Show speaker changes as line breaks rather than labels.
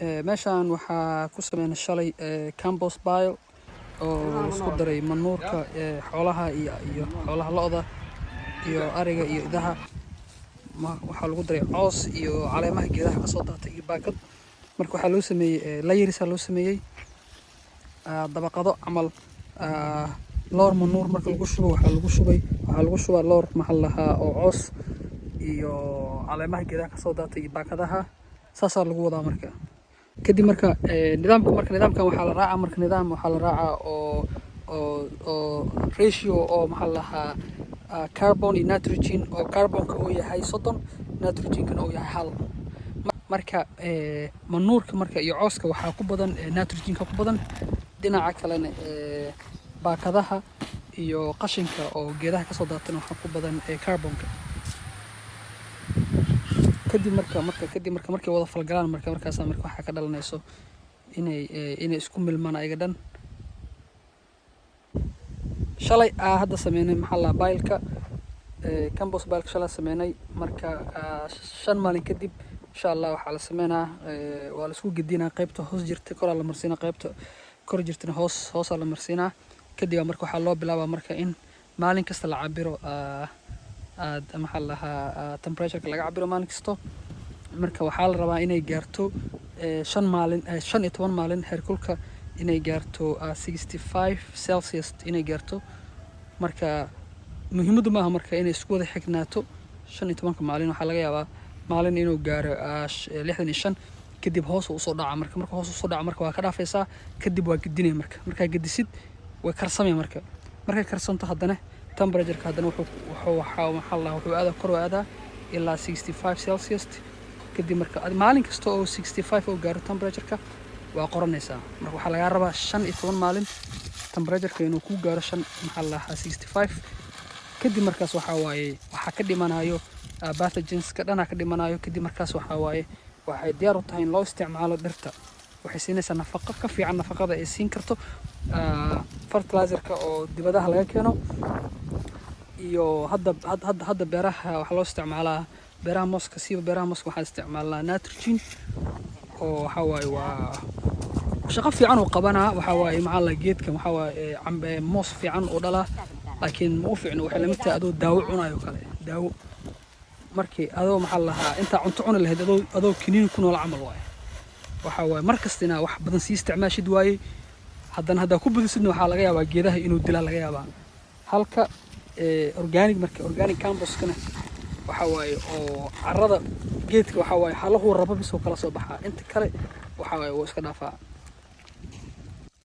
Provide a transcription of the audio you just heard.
meeshaan waxaa ku sameynay shalay compost pile oo isku daray manuurka xoolaha iyo xoolaha lo'da iyo ariga iyo idaha waxaa lagu daray coos iyo caleemaha geedaha ka soo daatay iyo baakad marka waxaa loo sameeyey layerisa loo sameeyey dabaqado camal loor manuur marka lagu shubo waxaa lagu shubaa loor maxal lahaa oo coos iyo caleemaha geedaha ka soo daatay iyo baakadaha saasaa lagu wadaa marka kadib marka nidaamkan waxaa la raacaa marka nidaam waxaa la raacaa oo ratio oo maxal lahaa carbon iyo nitrogen oo carbonka uu yahay 30 nitrogenkana uu yahay 1 marka manuurka marka iyo cooska waxaa ku badan nitrogenka ku badan dhinaca kalena baakadaha iyo qashinka oo geedaha ka soo daatana waxaa ku badan carbonka kadib markay wada falgalaan markaas waxaa ka dhalanayso inay isku milmaan ayaga dhan shalay hadda sameynay maxaa la baylka compost baylka shalay sameynay marka 5 maalin kadib insha Allah waxaa la sameynaa waa la isku gedinaa qaybta hoos jirta kor la marsiinaa qaybta kor jirtana hoos la marsiinaa kadib marka waxaa loo bilaabaa marka in maalin kasta la cabiro maxaa lahaa temperature laga cabiro maalin kasto marka waxaa la rabaa inay gaarto 15 maalin heerkulka inay gaarto 65 celsius inay gaarto marka muhiimadu maaha marka inay isku wada xignaato 15 maalin waxaa laga yaabaa maalin inuu gaaro 65 kadib hoos u soo dhaca marka hoos u soo dhaca marka waa ka dhaafaysaa kadib waa gedinay marka gedisid way karsamay markay karsanto haddana temperature-ka haddana wuxuu aadaa kor aadaa ilaa 65 celsius kadib marka maalin kasta oo 65 oo gaaro temperature-ka waa qoranaysaa marka waxaa laga rabaa 15 maalin temperature-ka inuu ku gaaro 65 kadib markaas waxaa ka dhimanayo pathogens-ka dhana ka dhimanayo kadib markaas waxay diyaar u tahay in loo isticmaalo dhirta waxay siinaysaa nafaqo ka fiican nafaqada ay siin karto fertilizer-ka oo dibadaha laga keeno iyo hadda beeraha waxa loo isticmaalaa beeraha mooska waxaa isticmaalnaa nitrogen oo waa shaqo fiican oo qabanaa maxaa la geedkan cambe moos fiican oo dhala laakiin ma u fiicno waxay la mid tahay adoo daawo cunayo kale daawo markii adoo maxaa lahaa inta cunto cuni lahayd adoo kiniin ku nool camal markastina wax badan sii isticmaashid waaye haddana haddaa ku budisidna waxaa laga yaabaa geedaha inuu dilaa laga yaabaa halka organic compostkana oo carrada geedka halahu rabo bisoo kala soo baxaa inta kale wuu iska dhaafaa